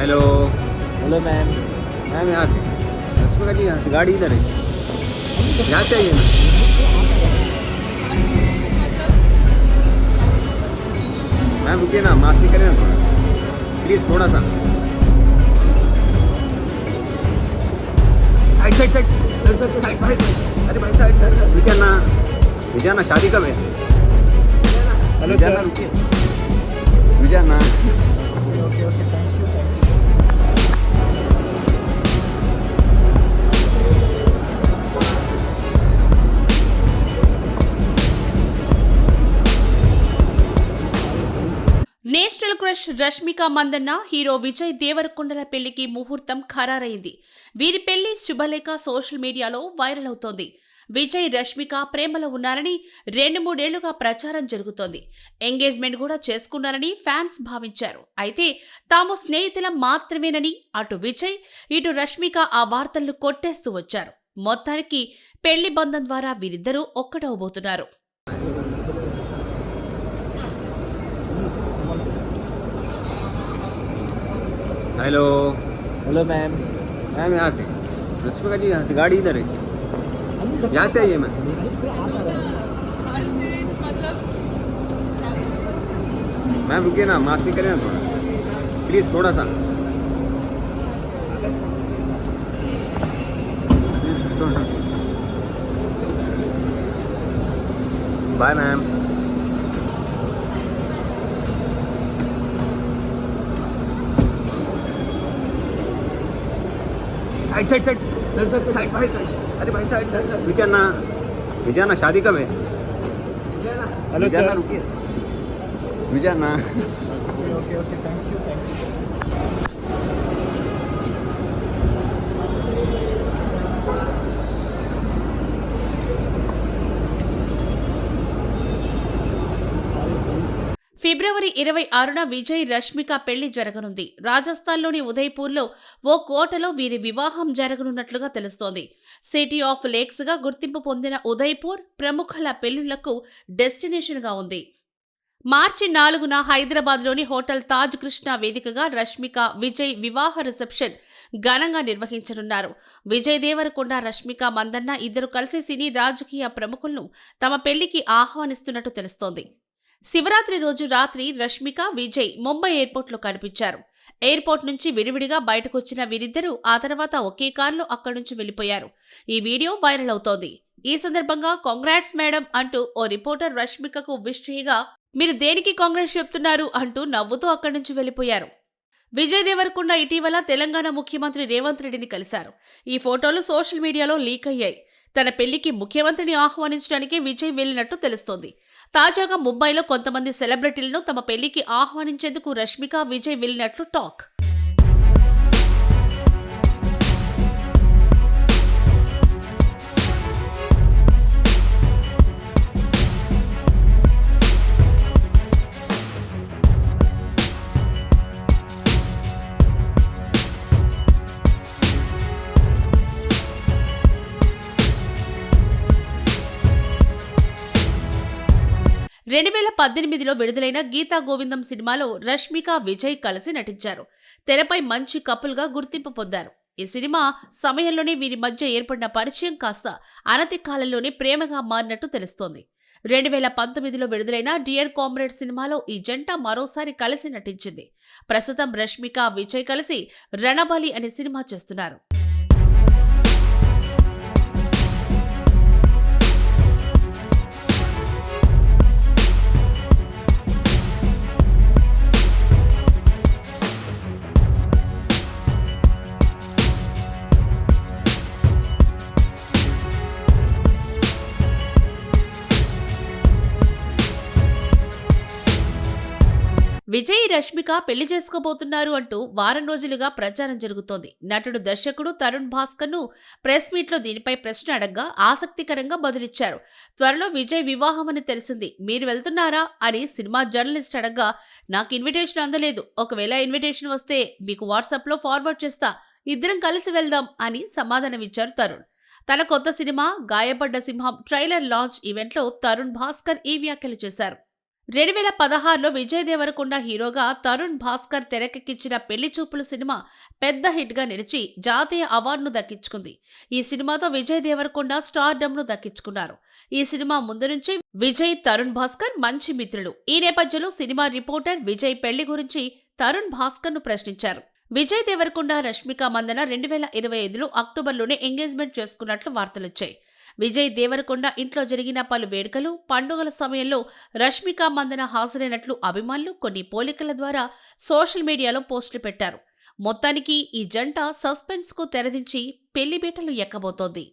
Hello. Hello ma'am. Ma'am यहाँ से रश्मिका जी, यहाँ से गाड़ी इधर है, यहाँ से आइए ना। मैम रुकिए ना, मास्क करें ना थोड़ा, प्लीज़ थोड़ा सा side side side sir sir side भाई साइड। अरे भाई साइड सर सर विजयाना शादी कब है? Hello Vijayana sir. रुकिए, Vijayana. Okay okay thank you. National crush Rashmika Mandanna hero Vijay దేవరకొండల పెళ్లికి ముహూర్తం ఖరారైంది. వీరి పెళ్లి శుభలేఖ సోషల్ మీడియాలో వైరల్ అవుతోంది. విజయ్ రష్మిక ప్రేమలో ఉన్నారని 2-3 ఏళ్లుగా ప్రచారం జరుగుతోంది. ఎంగేజ్మెంట్ కూడా చేసుకున్నారని ఫ్యాన్స్ భావించారు. అయితే తాము స్నేహితులం మాత్రమేనని అటు విజయ్ ఇటు రష్మిక ఆ వార్తలను కొట్టేస్తూ వచ్చారు. మొత్తానికి పెళ్లి బంధం ద్వారా వీరిద్దరూ ఒక్కటవబోతున్నారు. हेलो। Hello ma'am. मैम यहाँ से रश्मिका जी, यहाँ से गाड़ी इधर है, यहाँ से आइए मैम। मैम रुकिए ना, मास्क करें ना थोड़ा, प्लीज़ थोड़ा सा bye ma'am. Side side side sir sir side भाई साइड। अरे भाई साइड सर सर विजयाना शादी कब है? Hello Vijayana sir. रुकिए, Vijayana. Okay okay thank you. February 26న విజయ్ రష్మిక పెళ్లి జరగనుంది. రాజస్థాన్లోని ఉదయ్పూర్లో ఓ కోటలో వీరి వివాహం జరగనున్నట్లుగా తెలుస్తోంది. సిటీ ఆఫ్ లేక్స్ గా గుర్తింపు పొందిన ఉదయ్పూర్ ప్రముఖుల పెళ్లిళ్లకు డెస్టినేషన్గా ఉంది. మార్చి 4న హైదరాబాద్లోని హోటల్ తాజ్ కృష్ణ వేదికగా రష్మిక విజయ్ వివాహ రిసెప్షన్ ఘనంగా నిర్వహించనున్నారు. విజయ్ దేవరకొండ రష్మిక మందన్న ఇద్దరు కలిసి సినీ రాజకీయ ప్రముఖులను తమ పెళ్లికి ఆహ్వానిస్తున్నట్టు తెలుస్తోంది. శివరాత్రి రోజు రాత్రి రష్మిక విజయ్ ముంబై ఎయిర్పోర్ట్లో కనిపించారు. ఎయిర్పోర్ట్ నుంచి విడివిడిగా బయటకొచ్చిన వీరిద్దరూ ఆ తర్వాత ఒకే కారులో అక్కడి నుంచి వెళ్లిపోయారు. ఈ వీడియో వైరల్ అవుతోంది. ఈ సందర్భంగా కాంగ్రాట్స్ మేడం అంటూ ఓ రిపోర్టర్ రష్మికకు విష్ చేయగా, మీరు దేనికి కాంగ్రెస్ చెప్తున్నారు అంటూ నవ్వుతూ అక్కడి నుంచి వెళ్లిపోయారు. విజయ్ దేవరకొండ ఇటీవల తెలంగాణ ముఖ్యమంత్రి రేవంత్ రెడ్డిని కలిశారు. ఈ ఫోటోలు సోషల్ మీడియాలో లీక్ అయ్యాయి. తన పెళ్లికి ముఖ్యమంత్రిని ఆహ్వానించడానికి విజయ్ వెళ్లినట్టు తెలుస్తోంది. తాజాగా ముంబైలో కొంతమంది సెలబ్రిటీలను తమ పెళ్లికి ఆహ్వానించేందుకు రష్మిక విజయ్ వెళ్లినట్లు టాక్. రెండు 2018లో విడుదలైన గీతా గోవిందం సినిమాలో రష్మిక విజయ్ కలిసి నటించారు. తెరపై మంచి కపుల్ గా గుర్తింపు పొందారు. ఈ సినిమా సమయంలోనే వీరి మధ్య ఏర్పడిన పరిచయం కాస్త అనతి కాలంలోనే ప్రేమగా మారినట్టు తెలుస్తోంది. 2019లో విడుదలైన డియర్ కామ్రేడ్ సినిమాలో ఈ జంట మరోసారి కలిసి నటించింది. ప్రస్తుతం రష్మిక విజయ్ కలిసి రణబలి అనే సినిమా చేస్తున్నారు. విజయ్ రష్మిక పెళ్లి చేసుకోబోతున్నారు అంటూ వారం రోజులుగా ప్రచారం జరుగుతోంది. నటుడు దర్శకుడు తరుణ్ భాస్కర్ ను ప్రెస్ మీట్ లో దీనిపై ప్రశ్న అడగ్గా ఆసక్తికరంగా బదులిచ్చారు. త్వరలో విజయ్ వివాహం అని తెలిసింది, మీరు వెళ్తున్నారా అని సినిమా జర్నలిస్ట్ అడగ్గా, నాకు ఇన్విటేషన్ అందలేదు, ఒకవేళ ఇన్విటేషన్ వస్తే మీకు వాట్సాప్ లో ఫార్వర్డ్ చేస్తా, ఇద్దరం కలిసి వెళ్దాం అని సమాధానమిచ్చారు తరుణ్. తన కొత్త సినిమా గాయపడ్డ సింహం ట్రైలర్ లాంచ్ ఈవెంట్లో తరుణ్ భాస్కర్ ఈ వ్యాఖ్యలు చేశారు. 2016లో విజయ్ దేవరకొండ హీరోగా తరుణ్ భాస్కర్ తెరకెక్కించిన పెళ్లి చూపులు సినిమా పెద్ద హిట్ గా నిలిచి జాతీయ అవార్డును దక్కించుకుంది. ఈ సినిమాతో విజయ్ దేవరకొండ స్టార్డమ్ ను దక్కించుకున్నారు. ఈ సినిమా ముందు నుంచి విజయ్, తరుణ్ భాస్కర్ మంచి మిత్రులు. ఈ నేపథ్యంలో సినిమా రిపోర్టర్ విజయ్ పెళ్లి గురించి తరుణ్ భాస్కర్ ను ప్రశ్నించారు. విజయ్ దేవరకొండ, రష్మిక మందన 2025లో అక్టోబర్లోనే ఎంగేజ్మెంట్ చేసుకున్నట్లు వార్తలొచ్చాయి. విజయ్ దేవరకొండ ఇంట్లో జరిగిన పలు వేడుకలు, పండుగల సమయంలో రష్మిక మందన హాజరైనట్లు అభిమానులు కొన్ని పోలికల ద్వారా సోషల్ మీడియాలో పోస్టులు పెట్టారు. మొత్తానికి ఈ జంట సస్పెన్స్ కు తెరదించి పెళ్లిబీటలు ఎక్కబోతోంది.